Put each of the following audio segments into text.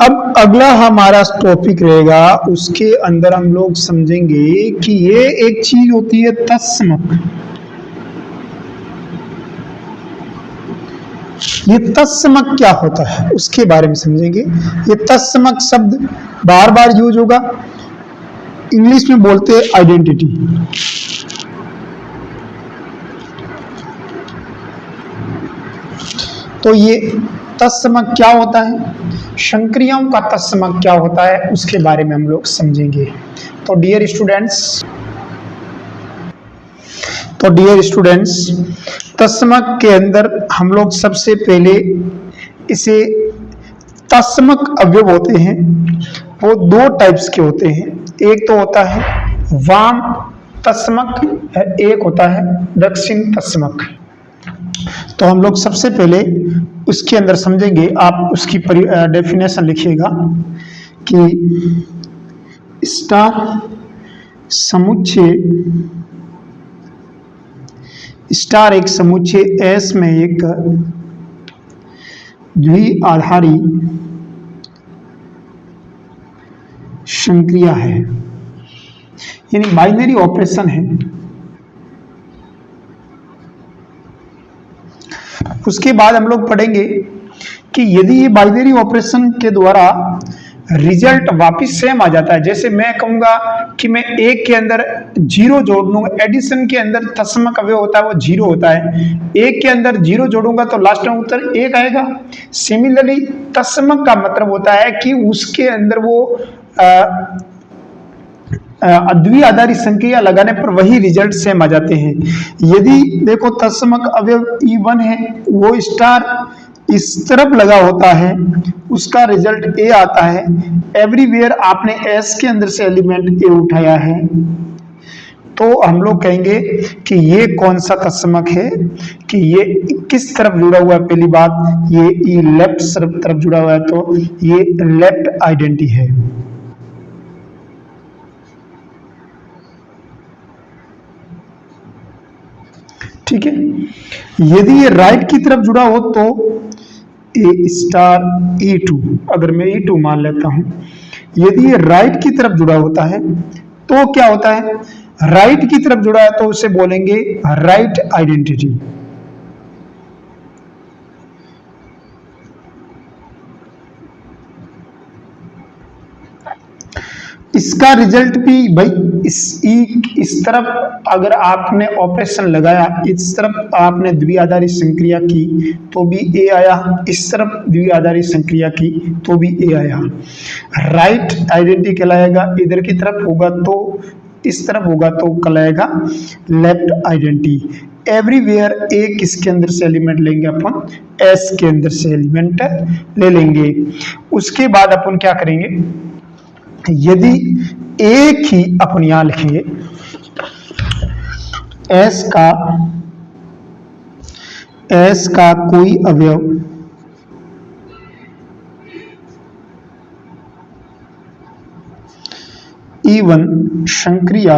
अब अगला हमारा टॉपिक रहेगा, उसके अंदर हम लोग समझेंगे कि ये एक चीज होती है तत्समक। ये तत्समक क्या होता है उसके बारे में समझेंगे। ये तत्समक शब्द बार बार यूज होगा, इंग्लिश में बोलते हैं आइडेंटिटी। तो ये तत्समक क्या होता है, संक्रियाओं का तत्समक क्या होता है, उसके बारे में हम लोग समझेंगे। तो डियर स्टूडेंट्स, तत्समक के अंदर हम लोग सबसे पहले इसे तत्समक अवयव होते हैं वो दो टाइप्स के होते हैं। एक तो होता है वाम तत्समक, एक होता है दक्षिण तत्समक। तो हम लोग सबसे पहले उसके अंदर समझेंगे, आप उसकी डेफिनेशन लिखिएगा कि स्टार समुच्चय, स्टार एक समुच्चय एस में एक द्विआधारी संक्रिया है, यानी बाइनरी ऑपरेशन है। उसके बाद हम लोग पढ़ेंगे कि यदि ये बाइनरी ऑपरेशन के द्वारा रिजल्ट वापिस सेम आ जाता है, जैसे मैं कहूंगा कि मैं एक के अंदर जीरो जोड़ लूंगा, एडिशन के अंदर तत्समक अवयव होता है वो जीरो होता है, एक के अंदर जीरो जोड़ूंगा तो लास्ट में उत्तर एक आएगा। सिमिलरली तत्समक का मतलब होता है कि उसके अंदर वो द्विआधारी संक्रिया लगाने पर वही रिजल्ट सेम आ जाते हैं। यदि देखो तत्समक अवयव E1 है, वो स्टार इस तरफ लगा होता है, उसका रिजल्ट ए आता है। एवरीवेयर आपने एस के अंदर से एलिमेंट ए उठाया है, तो हम लोग कहेंगे कि ये कौन सा तत्समक है, कि ये किस तरफ जुड़ा हुआ है। पहली बात ये लेफ्ट तरफ जुड़ा हुआ है, तो ये लेफ्ट आइडेंटिटी है। ठीक है, यदि ये राइट की तरफ जुड़ा हो तो ए स्टार E2, अगर मैं E2 मान लेता हूं, यदि ये राइट की तरफ जुड़ा होता है तो क्या होता है, राइट की तरफ जुड़ा है तो उसे बोलेंगे राइट आइडेंटिटी। इसका रिजल्ट भी भाई इस तरफ अगर आपने ऑपरेशन लगाया, इस तरफ आपने द्विआधारी संक्रिया की तो भी ए आया, इस तरफ द्विआधारी संक्रिया की तो भी ए आया। राइट आइडेंटिटी कहलाएगा, इधर की तरफ होगा तो इस तरफ होगा तो कहलाएगा लेफ्ट आइडेंटिटी। एवरीवेयर ए किसके अंदर से एलिमेंट लेंगे, अपन एस के अंदर से एलिमेंट ले लेंगे। उसके बाद अपन क्या करेंगे, यदि एक ही अपन यहां लिखेंगे एस का कोई अवयव E1 संक्रिया,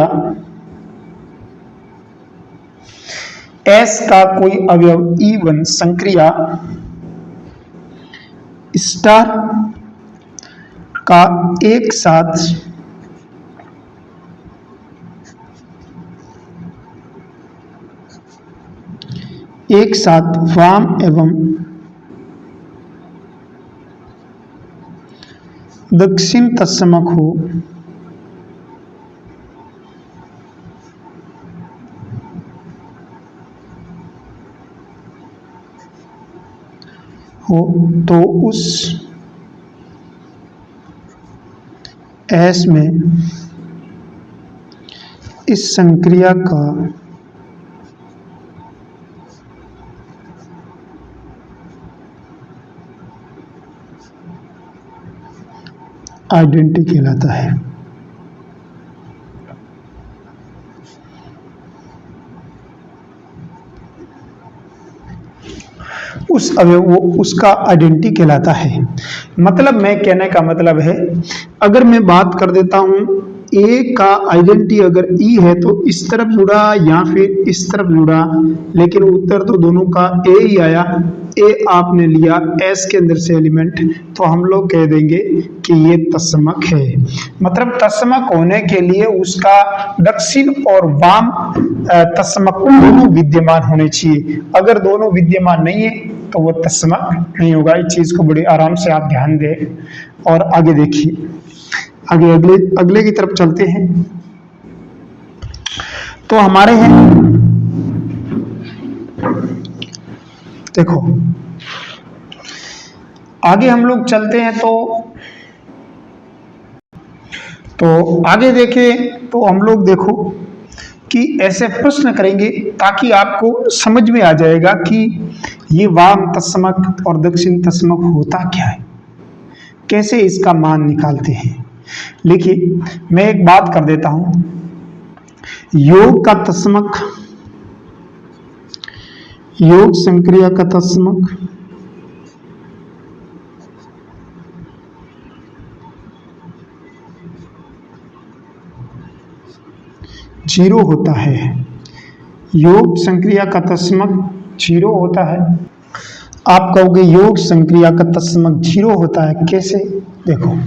एस का कोई अवयव E1 संक्रिया स्टार का एक साथ वाम एवं दक्षिण तत्समक हो, तो उस एस में इस संक्रिया का आइडेंटिटी कहलाता है। उस अवयव वो उसका आइडेंटिटी कहलाता है। मतलब मैं कहने का मतलब है, अगर मैं बात कर देता हूं ए का आइडेंटिटी अगर ई है तो इस तरफ जुड़ा या फिर इस तरफ जुड़ा, लेकिन उत्तर तो दोनों का ए ही आया। ए आपने लिया एस के अंदर से एलिमेंट, तो हम लोग कह देंगे कि ये तत्समक है। मतलब तत्समक होने के लिए उसका दक्षिण और वाम तत्समक दोनों विद्यमान होने चाहिए। अगर दोनों विद्यमान नहीं है तो वो तत्समक नहीं होगा। इस चीज को बड़े आराम से आप ध्यान दें और आगे देखिए। आगे अगले की तरफ चलते हैं। तो हमारे हैं, देखो आगे हम लोग चलते हैं तो आगे देखें तो हम लोग देखो कि ऐसे प्रश्न करेंगे ताकि आपको समझ में आ जाएगा कि ये वाम तत्समक और दक्षिण तत्समक होता क्या है, कैसे इसका मान निकालते हैं। लिखिए, मैं एक बात कर देता हूं, योग का तत्समक, योग संक्रिया का तत्समक जीरो होता है। योग संक्रिया का तत्समक जीरो होता है। आप कहोगे योग संक्रिया का तत्समक जीरो होता है, कैसे? देखो,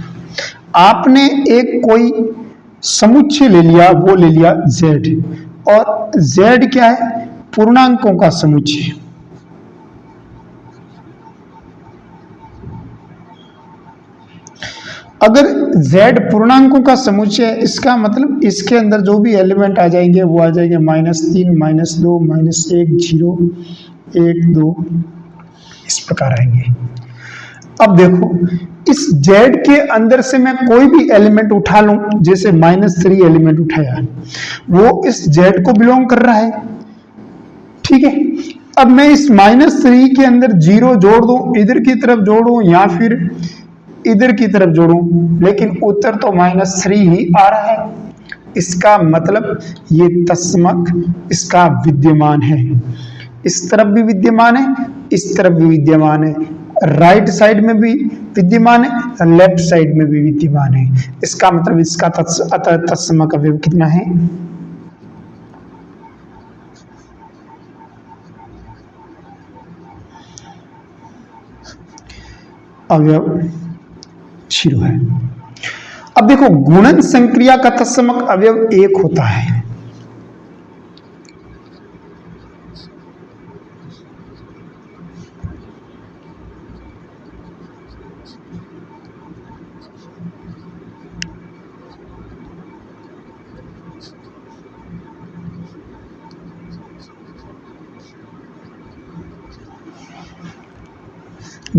आपने एक कोई समुच्चय ले लिया, वो ले लिया z, और z क्या है? पूर्णांकों का समुच्चय। अगर z पूर्णांकों का समुच्चय है, इसका मतलब इसके अंदर जो भी एलिमेंट आ जाएंगे वो आ जाएंगे -3, -2, -1, 0, 1, 2, इस प्रकार आएंगे। अब देखो, इस z के अंदर से मैं कोई भी एलिमेंट उठा लूं, जैसे -3 एलिमेंट उठाया, वो इस z को बिलोंग कर रहा है, ठीक है। अब मैं इस -3 के अंदर 0 जोड़ दूं, इधर की तरफ जोड़ूं या फिर इधर की तरफ जोड़ूं, लेकिन उत्तर तो -3 ही आ रहा है। इसका मतलब ये तत्समक इसका विद्यमान है। इस तरफ भी विद्यमान है, इस तरफ भी विद्यमान है, राइट साइड में भी विद्यमान है, लेफ्ट साइड में भी विद्यमान है। इसका मतलब इसका तत्समक अवयव कितना है? अवयव 0 है। अब देखो, गुणन संक्रिया का तत्समक अवयव 1 होता है।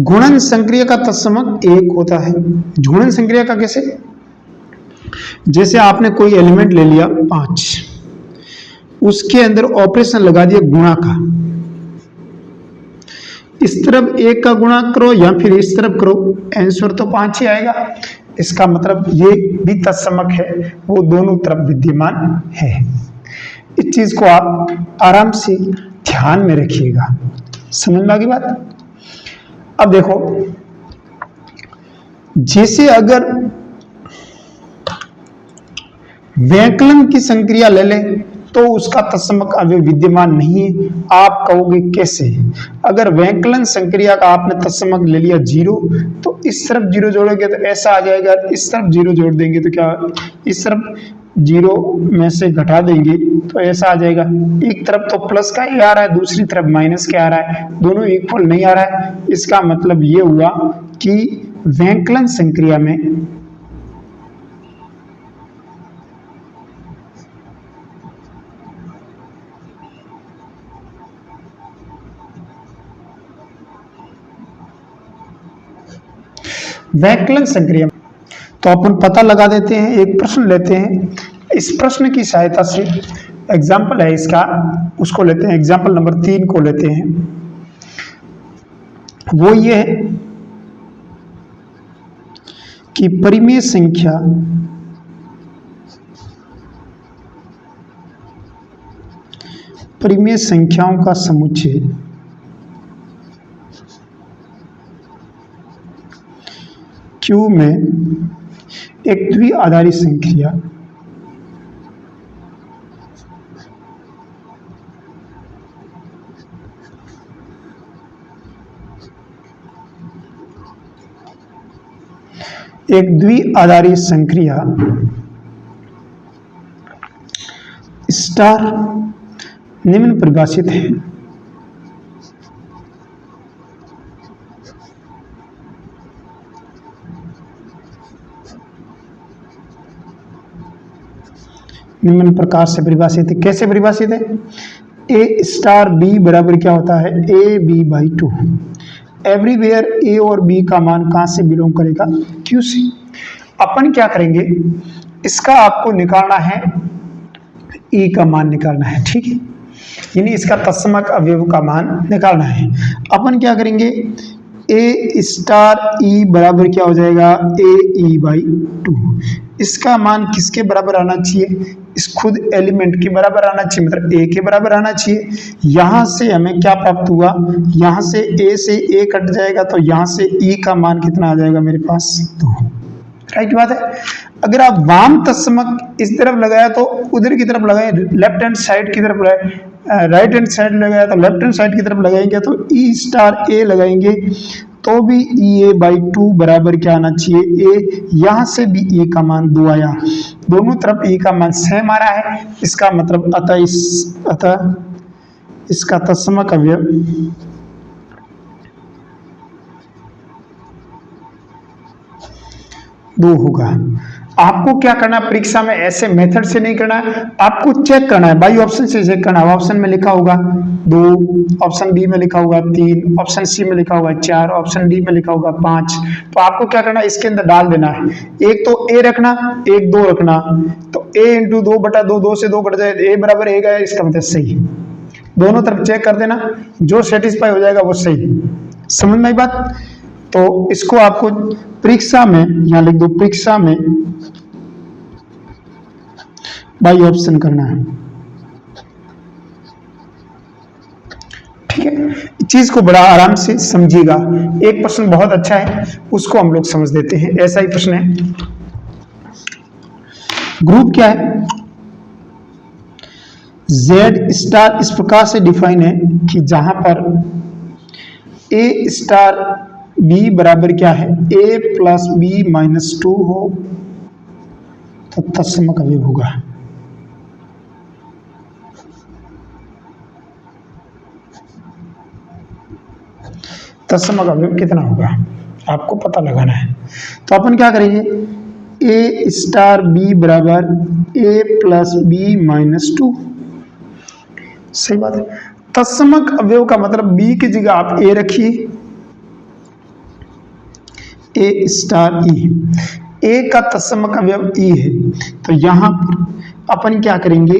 गुणन संक्रिया का तत्समक 1 होता है। गुणन संक्रिया का कैसे? जैसे आपने कोई एलिमेंट ले लिया 5, उसके अंदर ऑपरेशन लगा दिया गुणा का, इस तरफ 1 का गुणा करो या फिर इस तरफ करो, आंसर तो 5 ही आएगा। इसका मतलब ये भी तत्समक है, वो दोनों तरफ विद्यमान है। इस चीज को आप आराम से ध्यान में रखिएगा। समझ में आ गई बात? अब देखो, जैसे अगर वैकलन की संक्रिया ले लें तो उसका तत्समक अवयव विद्यमान नहीं है। आप कहोगे कैसे? अगर वैकलन संक्रिया का आपने तत्समक ले लिया 0, तो इस तरफ 0 जोड़ोगे तो ऐसा आ जाएगा, इस तरफ 0 जोड़ देंगे तो क्या, इस तरफ 0 में से घटा देंगे तो ऐसा आ जाएगा। एक तरफ तो प्लस का ही आ रहा है, दूसरी तरफ माइनस का आ रहा है, दोनों इक्वल नहीं आ रहा है। इसका मतलब ये हुआ कि वैकलन संक्रिया में वैकलन संक्रिया तो अपन पता लगा देते हैं। एक प्रश्न लेते हैं, इस प्रश्न की सहायता से एग्जाम्पल है इसका, उसको लेते हैं। एग्जाम्पल नंबर 3 को लेते हैं। वो ये है कि परिमेय संख्याओं का समुच्चय Q में एक द्विआधारी संख्या एक द्विआधारी संक्रिया स्टार निम्न परिभाषित है। निम्न प्रकार से परिभाषित है। कैसे परिभाषित है? ए स्टार बी बराबर क्या होता है? A B by 2। Everywhere A और बी का मान कहां से बिलोंग करेगा? क्यू से। अपन क्या करेंगे, इसका आपको निकालना है, ई का मान निकालना है, ठीक है, यानी इसका तत्समक अवयव का मान निकालना है। अपन क्या करेंगे, ए स्टार ई बराबर क्या हो जाएगा? ए ई बाई 2। इसका मान किसके बराबर आना चाहिए? इस खुद एलिमेंट के बराबर आना चाहिए, मतलब ए के बराबर आना चाहिए। यहां से हमें क्या प्राप्त हुआ, यहां से ए कट जाएगा, तो यहां से ई का मान कितना आ जाएगा मेरे पास? 2। राइट बात है। अगर आप वाम तत्समक इस तरफ लगाया तो उधर की तरफ लगाए, लेफ्ट हैंड साइड की तरफ लगाए, राइट हैंड साइड लगाया तो लेफ्ट हैंड साइड की तरफ लगाएंगे, तो ई स्टार ए लगाएंगे तो भी ई ए बाई 2 बराबर क्या आना चाहिए? ए। यहां से भी ई का मान 2 आया, दोनों तरफ ई का मान सेम आ रहा है, इसका मतलब अतः इसका तत्समक अवयव दो होगा। आपको क्या करना है परीक्षा में, ऐसे मेथड से नहीं करना है, आपको चेक करना है, बाई ऑप्शन से चेक करना है। ऑप्शन में लिखा होगा 2, ऑप्शन बी में लिखा होगा 3, ऑप्शन सी में लिखा होगा 4, ऑप्शन डी में लिखा होगा 5। तो आपको क्या करना है, इसके अंदर डाल देना है। एक तो ए रखना, एक 2 रखना, तो ए इंटू 2 बटा 2, 2 से 2 कट जाए, ए बराबर ए गया, इसका मतलब सही। दोनों तरफ चेक कर देना, जो सेटिस्फाई हो जाएगा वो सही। समझ में आई बात? तो इसको आपको परीक्षा में यहां लिख दो, परीक्षा में बाई ऑप्शन करना है, ठीक है। चीज को बड़ा आराम से समझिएगा। एक प्रश्न बहुत अच्छा है, उसको हम लोग समझ देते हैं। ऐसा ही प्रश्न है, ग्रुप क्या है? जेड स्टार इस प्रकार से डिफाइन है कि जहां पर ए स्टार बी बराबर क्या है? ए प्लस बी माइनस 2 हो तो तत्समक अवयव होगा। तत्समक अवयव कितना होगा आपको पता लगाना है। तो अपन क्या करेंगे, ए स्टार बी बराबर ए प्लस बी माइनस 2। सही बात है। तत्समक अवयव का मतलब बी की जगह आप ए रखिए, ए स्टार ई, ए का तत्समक अवयव ई है, तो यहां पर अपन क्या करेंगे,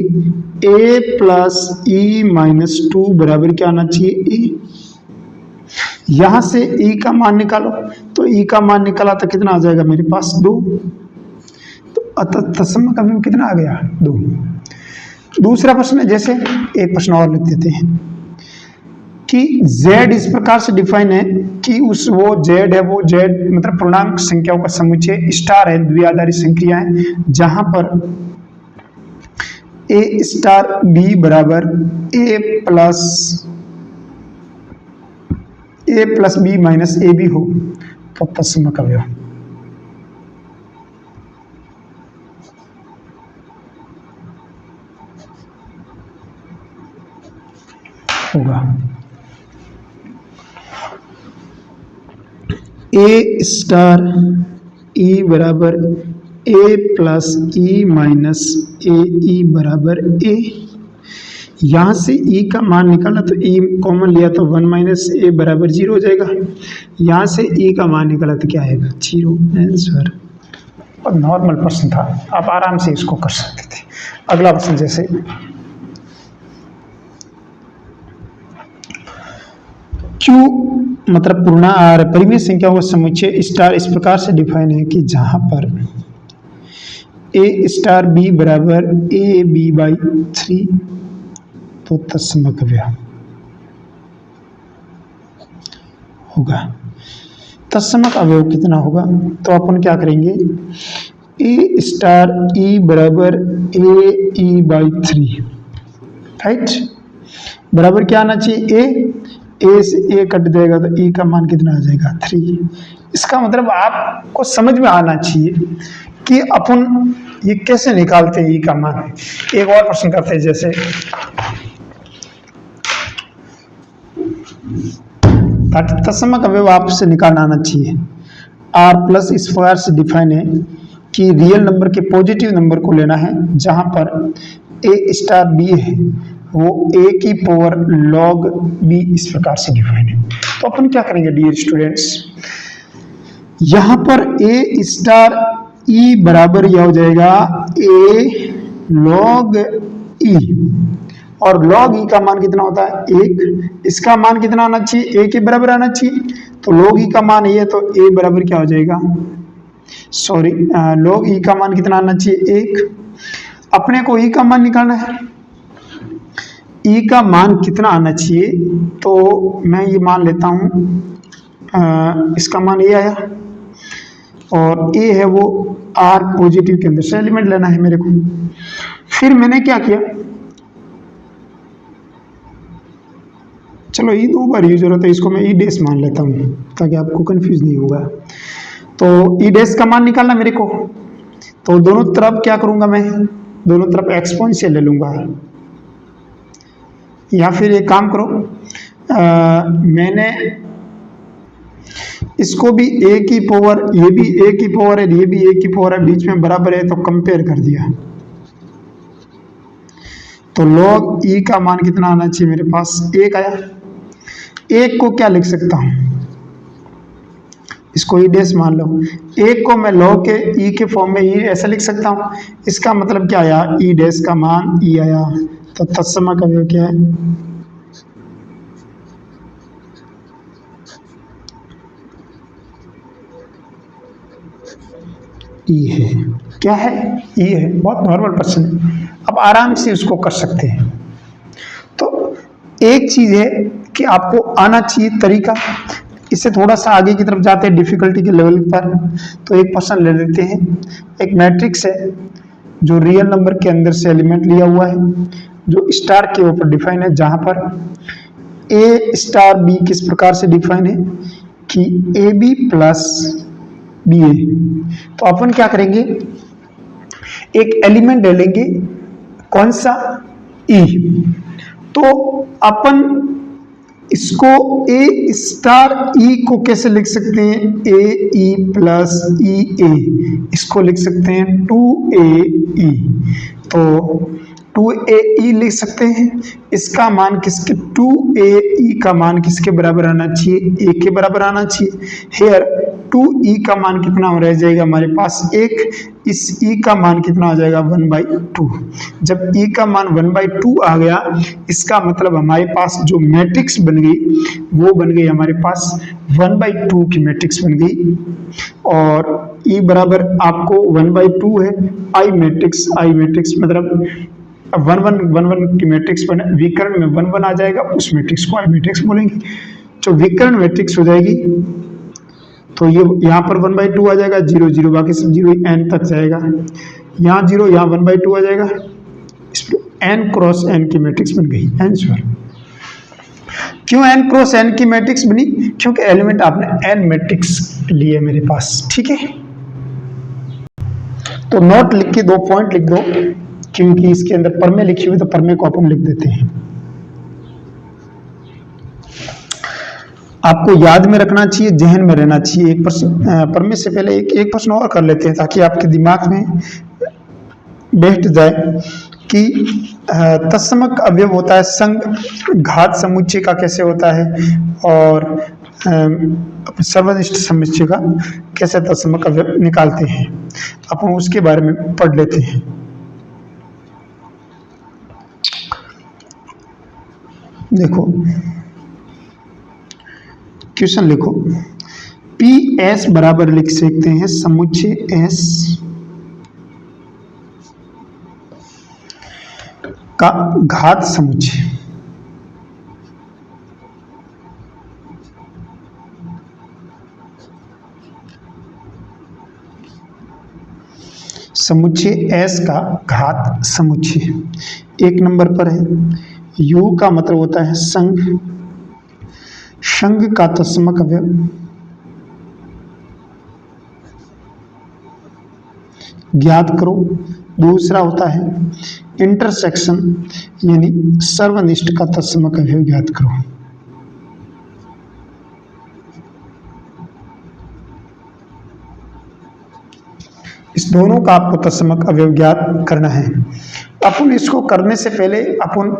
ए प्लस ई माइनस 2 बराबर क्या आना चाहिए? ए। यहां से ई का मान निकालो, तो ई का मान निकाला तो कितना आ जाएगा मेरे पास? 2। तो अतः तत्समक अवयव कितना आ गया? 2। दूसरा प्रश्न है, जैसे एक प्रश्न और लिख देते हैं कि z इस प्रकार से डिफाइन है कि वो z है, वो z मतलब पूर्णांक संख्याओं का समुच्चय स्टार है, द्विआधारी संख्या है, जहां पर a स्टार b बराबर a plus b minus A B हो तो तत्समक अवयव होगा। ए स्टार ई बराबर ए प्लस ई माइनस ए ई बराबर ए। यहां से ई का मान निकाला तो ई कॉमन लिया तो 1 माइनस ए बराबर 0 हो जाएगा। यहां से ई का मान निकाला तो क्या आएगा? 0 आंसर। और नॉर्मल प्रश्न था, आप आराम से इसको कर सकते थे। अगला प्रश्न, जैसे क्यू मतलब पूर्णांक परिमेय संख्याओं का समुच्चय स्टार इस प्रकार से डिफाइन है कि जहां पर ए स्टार बी बराबर ए बी बाई 3 तो तत्समक अवयव होगा। तत्समक अवयव कितना होगा? तो अपन क्या करेंगे, ए स्टार ई बराबर ए ई बाई 3, राइट, बराबर क्या आना चाहिए? ए, ए से ए कट जाएगा तो ई का मान कितना आ जाएगा 3। इसका मतलब आपको समझ में आना चाहिए कि अपन ये कैसे निकालते हैं ई का मान। एक और प्रश्न करते हैं, जैसे ताकि तत्समक अवयव आपसे निकालना आना चाहिए। आर प्लस इस प्रकार से डिफाइन है कि रियल नंबर के पॉजिटिव नंबर को लेना है जहां पर ए स्टार बी है वो ए की पावर लॉग बी इस प्रकार से डिफाइन है। तो अपन क्या करेंगे डियर स्टूडेंट्स, यहां पर ए स्टार ई बराबर यह हो जाएगा ए लॉग ई, और लॉग ई का मान कितना होता है 1। इसका मान कितना आना चाहिए, ए के बराबर आना चाहिए। तो लॉग ई का मान ये है तो ए बराबर क्या हो जाएगा, सॉरी लॉग ई का मान कितना आना चाहिए 1। अपने को ई का मान निकालना है, ई का मान कितना आना चाहिए, तो मैं ये मान लेता हूँ इसका मान ये आया, और ए है वो आर पॉजिटिव के अंदर से एलिमेंट लेना है मेरे को। फिर मैंने क्या किया, चलो ई 2 बार यूज हो रहा है, इसको मैं ई डैश मान लेता हूँ ताकि आपको कंफ्यूज नहीं होगा। तो ई डैश का मान निकालना मेरे को, तो दोनों तरफ क्या करूंगा मैं, दोनों तरफ एक्सपोनेंशियल ले लूंगा। या फिर एक काम करो, मैंने इसको भी ए की पावर, ये भी ए की पावर है, ये भी ए की पावर है, बीच में बराबर है तो कंपेयर कर दिया। तो log ई का मान कितना आना चाहिए मेरे पास 1 आया। 1 को क्या लिख सकता हूं, इसको ई डैश मान लो। 1 को मैं log के ई के फॉर्म में ई ऐसा लिख सकता हूं। इसका मतलब क्या आया, ई डैश का मान ई आया। तो तत्समक अवयव क्या है, ई है। क्या है, ई है। बहुत नॉर्मल प्रश्न है, अब आराम से उसको कर सकते हैं। तो एक चीज है कि आपको आना चाहिए तरीका। इससे थोड़ा सा आगे की तरफ जाते हैं डिफिकल्टी के लेवल पर, तो एक प्रश्न ले लेते हैं। एक मैट्रिक्स है जो रियल नंबर के अंदर से एलिमेंट लिया हुआ है, जो स्टार के ऊपर डिफाइन है, जहां पर ए स्टार बी किस प्रकार से डिफाइन है कि ए बी प्लस बी ए। तो अपन क्या करेंगे, एक एलिमेंट ले लेंगे, कौन सा, ई। तो अपन इसको ए स्टार ई को कैसे लिख सकते हैं, ए ई प्लस ई ए, इसको लिख सकते हैं 2a ई। तो 2a ई लिख सकते हैं। इसका मान किसके, 2a ई का मान किसके बराबर आना चाहिए, ए के बराबर आना चाहिए। हेयर 2e का मान कितना हो रह जाएगा हमारे पास 1, इस e का मान कितना हो जाएगा 1/2। जब e का मान 1/2 आ गया, इसका मतलब हमारे पास जो मैट्रिक्स बन गई वो बन गई हमारे पास 1/2 की मैट्रिक्स बन गई। और e बराबर आपको 1/2 है, आई मैट्रिक्स मतलब 1 की मैट्रिक्स बने, विकर्ण में 1 आ जाएगा, उस मैट्रिक्स को आई मैट्रिक्स बोलेंगे। जो विकर्ण मैट्रिक्स हो जाएगी तो ये यहाँ पर 1/2 आ जाएगा, 0 0 बाकी सब 0 n तक जाएगा। यहाँ 0, यहाँ 1/2 आ जाएगा, इस पर n क्रॉस n की मैट्रिक्स बन गई। आंसर क्यों n क्रॉस n की मैट्रिक्स बनी, क्योंकि एलिमेंट आपने n मैट्रिक्स लिए मेरे पास। ठीक है, तो नोट लिख के 2 पॉइंट लिख दो, क्योंकि इसके अंदर परमे लिखी हुई, तो परमे को अपन लिख देते हैं। आपको याद में रखना चाहिए, जहन में रहना चाहिए। एक प्रश्न परमे से पहले एक प्रश्न और कर लेते हैं ताकि आपके दिमाग में बैठ जाए कि तत्समक अवयव होता है संग घात समुच्चय का कैसे होता है, और सर्वनिष्ठ समुच्चय का कैसे तत्समक अवयव निकालते हैं। अपन उसके बारे में पढ़ लेते हैं। देखो क्वेश्चन लिखो, पी एस बराबर लिख सकते हैं समुच्चय एस का घात समुच्चय। समुच्चय एस का घात समुच्चय 1 नंबर पर है। यू का मतलब होता है संघ, संघ का तत्समक अवयव ज्ञात करो। दूसरा होता है इंटरसेक्शन यानी सर्वनिष्ठ का तत्समक अवयव ज्ञात करो। इस दोनों का आपको तत्समक अवयव ज्ञात करना है। अपन इसको करने से पहले अपन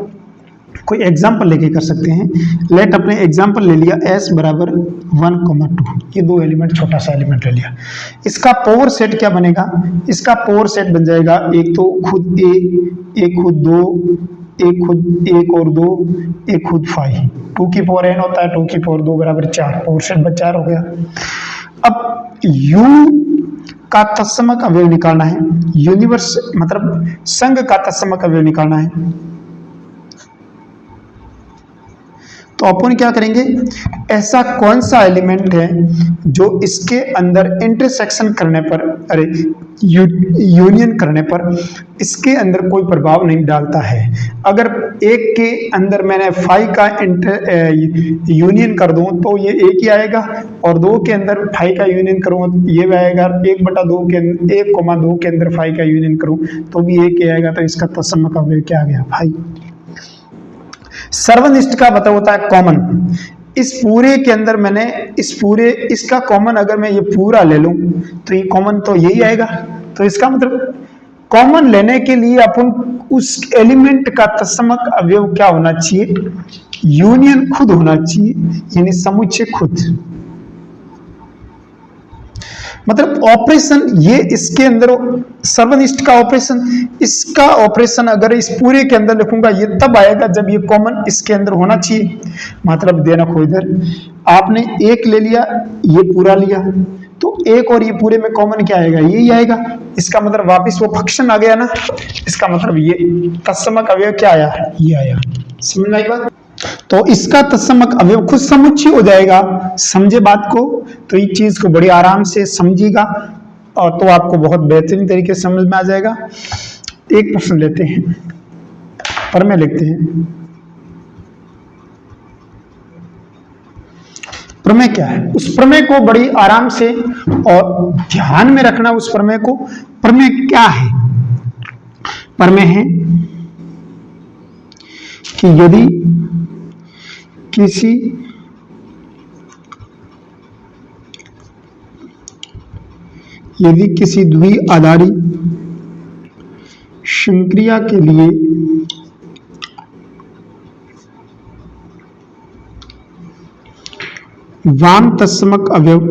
कोई एग्जाम्पल लेके कर सकते हैं। लेट अपने एग्जाम्पल ले लिया s बराबर 1,2, ये दो एलिमेंट, छोटा सा एलिमेंट ले लिया। इसका पावर सेट क्या बनेगा? इसका पावर सेट बन जाएगा एक तो खुद a, एक खुद 2, एक खुद 1 और 2, एक खुद 5, 2 की पावर n होता है, 2 की पावर 2 बराबर 4, पावर सेट 4 हो गया। अब u का तत्समक अवयव निकालना है, यूनिवर्स मतलब संघ का तत्समक अवयव निकालना है। तो अपन क्या करेंगे, ऐसा कौन सा एलिमेंट है जो इसके अंदर इंटरसेक्शन करने पर, अरे यूनियन करने पर इसके अंदर कोई प्रभाव नहीं डालता है। अगर एक के अंदर मैंने 5 का यूनियन कर दूं तो ये एक ही आएगा, और 2 के अंदर 5 का यूनियन करूं ये भी आएगा, 1/2 के अंदर 1,2 के अंदर 5 का यूनियन करूं तो भी एक ही आएगा। तो इसका तत्समक अवयव क्या आ गया? 5। सर्वनिष्ठ का मतलब होता है कॉमन। इस पूरे के अंदर मैंने इसका कॉमन अगर मैं ये पूरा ले लूं तो ये कॉमन तो यही आएगा। तो इसका मतलब कॉमन लेने के लिए अपन उस एलिमेंट का तत्समक अवयव क्या होना चाहिए? यूनियन खुद होना चाहिए, यानी समुच्चय खुद। मतलब ऑपरेशन ये इसके अंदर सर्वनिष्ठ का ऑपरेशन, इसका ऑपरेशन अगर इस पूरे के अंदर लिखूंगा ये तब आएगा जब ये कॉमन इसके अंदर होना चाहिए। मतलब देना खो इधर आपने एक ले लिया, ये पूरा लिया, तो एक और ये पूरे में कॉमन क्या आएगा? यही आएगा। इसका मतलब वापस वो फंक्शन आ गया ना, इसका मतलब ये तत्समक अवयव क्या आया? ये आया। समझ में आई बात? तो इसका तत्समक अवयव खुद समुच्चय हो जाएगा। समझे बात को? तो इस चीज को बड़ी आराम से समझिएगा और तो आपको बहुत बेहतरीन तरीके से समझ में आ जाएगा। एक प्रश्न लेते हैं, प्रमेय लिखते हैं। प्रमेय क्या है? उस प्रमेय को बड़ी आराम से और ध्यान में रखना। उस प्रमेय को, प्रमेय क्या है? प्रमेय है कि यदि किसी द्विआधारी संक्रिया के लिए वाम तत्समक अवयव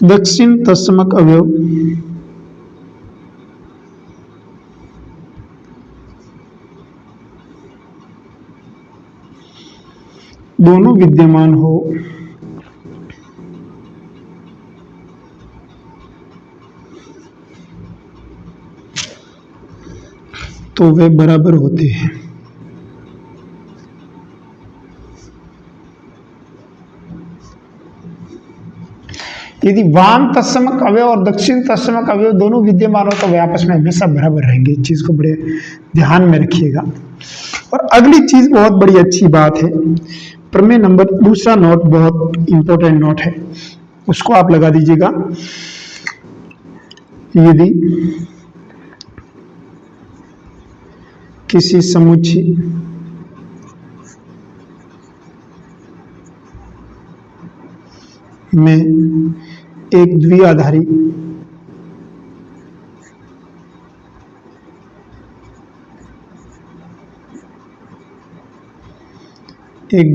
दक्षिण तत्समक अवयव दोनों विद्यमान हो तो वे बराबर होते हैं। यदि वाम तत्समक अवयव और दक्षिण तत्समक अवयव दोनों विद्यमान हो तो वे आपस में हमेशा बराबर रहेंगे। इस चीज को बड़े ध्यान में रखिएगा। और अगली चीज बहुत बड़ी अच्छी बात है, प्रमेय नंबर दूसरा नोट बहुत इंपॉर्टेंट नोट है, उसको आप लगा दीजिएगा। यदि किसी समुच्चय में एक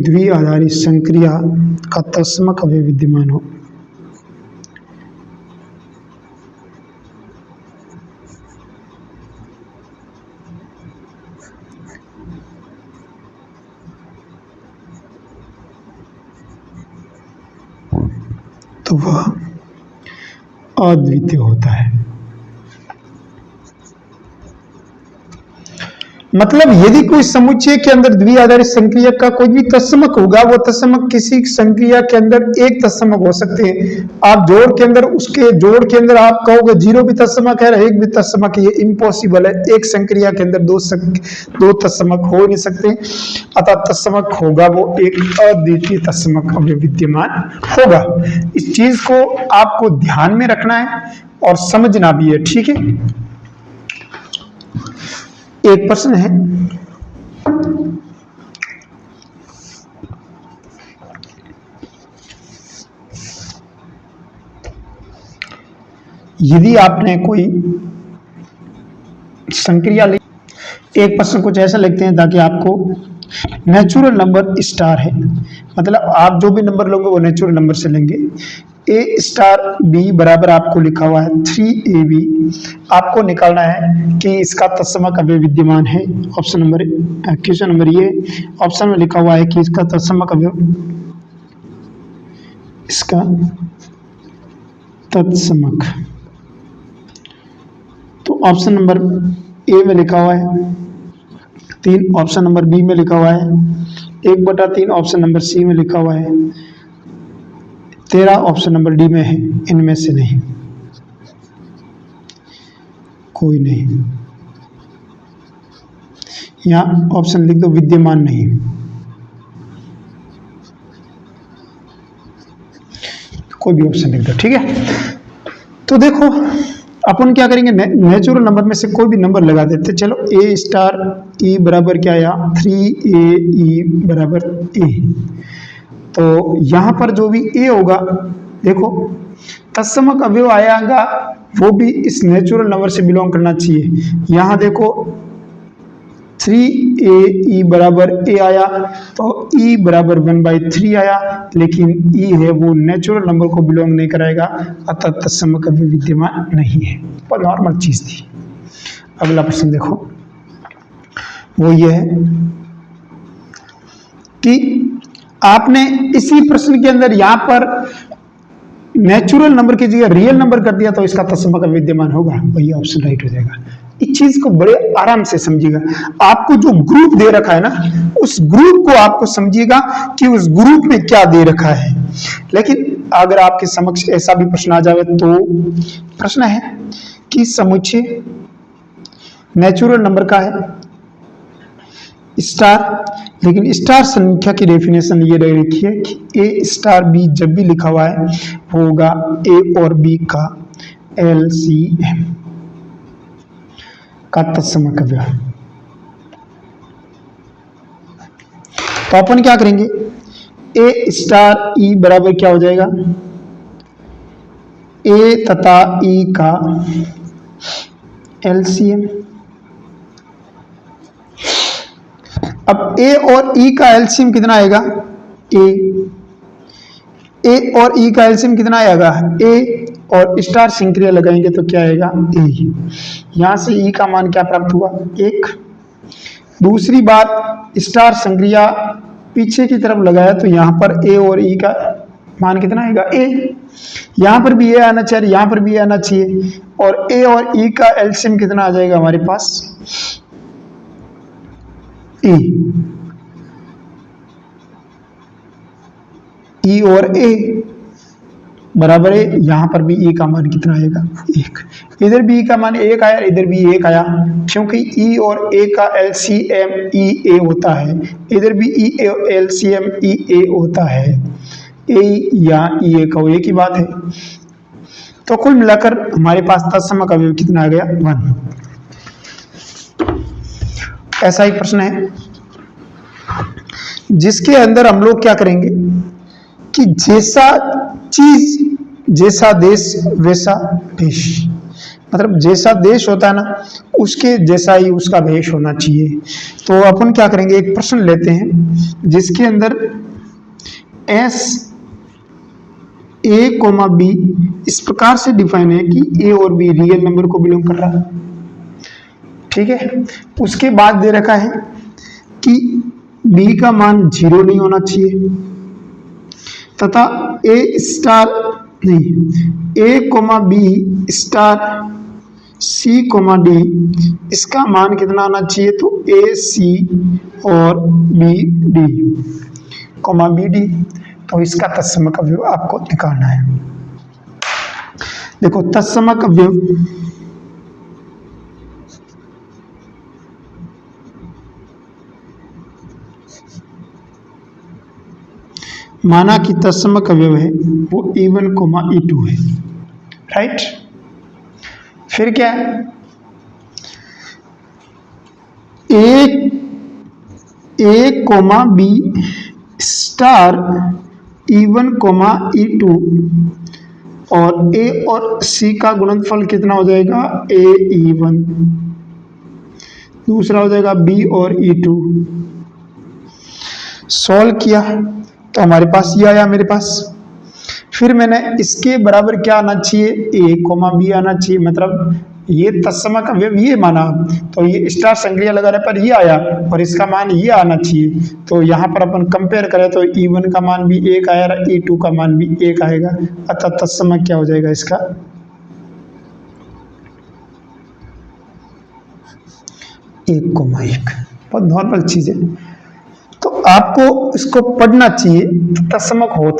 द्विआधारी संक्रिया का तत्समक अवयव विद्यमान हो तो वह अद्वितीय होता है। मतलब यदि कोई समुच्चय के अंदर द्विआधारी संक्रिया का कोई भी तत्समक होगा, वो तत्समक किसी संक्रिया के अंदर एक तत्समक हो सकते हैं। आप जोड़ के अंदर, उसके जोड़ के अंदर आप कहोगे जीरो भी तत्समक है, एक भी तत्समक है, ये इम्पॉसिबल है। एक संक्रिया के अंदर दो तत्समक हो नहीं सकते, अतः तत्समक होगा वो एक अद्वितीय तत्समक अवयव विद्यमान होगा। इस चीज को आपको ध्यान में रखना है और समझना भी है, ठीक है। एक प्रश्न है, यदि आपने कोई संक्रिया ली, एक प्रश्न कुछ ऐसा लिखते हैं ताकि आपको नेचुरल नंबर स्टार है, मतलब आप जो भी नंबर लोगे वो नेचुरल नंबर से लेंगे। ए स्टार बी बराबर आपको लिखा हुआ है 3ab। आपको निकालना है कि इसका तत्समक अवयव विद्यमान है। ऑप्शन नंबर, क्वेश्चन नंबर ये ऑप्शन में लिखा हुआ है कि इसका तत्समक अवयव, इसका तत्समक, तो ऑप्शन नंबर ए में लिखा हुआ है 3, ऑप्शन नंबर बी में लिखा हुआ है 1/3, ऑप्शन नंबर सी में लिखा हुआ है 13, ऑप्शन नंबर डी में है। इनमें से नहीं, कोई नहीं। यहां ऑप्शन लिख दो विद्यमान नहीं, कोई भी ऑप्शन लिख दो, ठीक है। तो देखो अपन क्या करेंगे, नेचुरल नंबर में से कोई भी नंबर लगा देते। चलो ए स्टार ई बराबर क्या आया 3a e बराबर ए। तो यहां पर जो भी ए होगा, देखो तत्समक अवयव आएगा वो भी इस नेचुरल नंबर से बिलोंग करना चाहिए। यहां देखो 3a e बराबर ए आया, तो e बराबर 1/3 आया, लेकिन e है वो नेचुरल नंबर को बिलोंग नहीं कराएगा, अतः तत्समक अवयव विद्यमान नहीं है, पर नॉर्मल चीज थी। अगला प्रश्न देखो, वो ये है कि आपने इसी प्रश्न के अंदर यहां पर नेचुरल नंबर की जगह रियल नंबर कर दिया, तो इसका तत्समक अवयव विद्यमान होगा, वही ऑप्शन राइट हो जाएगा। इस चीज को बड़े आराम से समझिएगा। आपको जो ग्रुप दे रखा है ना, उस ग्रुप को आपको समझिएगा कि उस ग्रुप में क्या दे रखा है। लेकिन अगर आपके समक्ष ऐसा भी प्रश्न आ जाए, तो प्रश्न है कि समुच्चय नेचुरल नंबर का है स्टार, लेकिन स्टार संख्या की डेफिनेशन ये रह रखी है कि ए स्टार बी जब भी लिखा हुआ है वो होगा ए और बी का LCM का तत्समक अवयव। तो अपन क्या करेंगे, ए स्टार ई बराबर क्या हो जाएगा, ए तथा ई का LCM। अब ए और ई का LCM कितना आएगा, ए और ई का LCM कितना आएगा, ए, और स्टार संक्रिया लगाएंगे तो क्या आएगा, ए। यहां से ई का मान क्या प्राप्त हुआ, 1। दूसरी बात, स्टार संक्रिया पीछे की तरफ लगाया तो यहां पर ए और ई का मान कितना आएगा, ए। यहां पर भी ए आना चाहिए, यहां पर भी आना चाहिए, और ए और ई का LCM कितना आ जाएगा हमारे पास, ए। ई और ए बराबर है, यहां पर भी ए का मान कितना आएगा, 1। इधर भी ई का मान 1 आया, इधर भी 1 आया, क्योंकि ई और ए का LCM EA होता है, इधर भी ई LCM EA होता है, ए या EA का एक ही बात है। तो कुल मिलाकर हमारे पास तत्समक अवयव कितना आ गया, 1। ऐसा ही प्रश्न है जिसके अंदर हम लोग क्या करेंगे कि जैसा चीज जैसा देश वैसा भेष, मतलब जैसा देश होता है ना उसके जैसा ही उसका भेष होना चाहिए। तो अपन क्या करेंगे, एक प्रश्न लेते हैं जिसके अंदर S A, B इस प्रकार से डिफाइन है कि A और B रियल नंबर को बिलोंग कर रहा है, ठीक है। उसके बाद दे रखा है कि B का मान 0 नहीं होना चाहिए तथा A स्टार नहीं, A, B star C comma D, इसका मान कितना आना चाहिए, तो ए सी और B D comma B D. तो इसका तत्समक अवयव आपको निकालना है। देखो तत्समक अवयव माना कि तत्समक अवयव है वो E1 कोमा E2 है, राइट। फिर क्या है, A comma B star E1 comma E2 और ए और सी का गुणनफल कितना हो जाएगा, ए E1, दूसरा हो जाएगा बी और E2। सॉल्व किया तो हमारे पास ये आया मेरे पास। फिर मैंने इसके बराबर क्या आना चाहिए, ए कोमा बी आना चाहिए, मतलब ये तत्समक अवयव ये माना, तो ये स्टार संक्रिया लगाने पर ये आया और इसका मान ये आना चाहिए। तो यहाँ पर अपन कंपेयर करें तो E1 का मान भी 1 आया और E2 का मान भी 1 आएगा, अतः तत्समक क्या हो जाएगा इसका, 1,1। बहुत नॉर्मल चीज है, तो आपको इसको पढ़ना चाहिए। तत्समक होता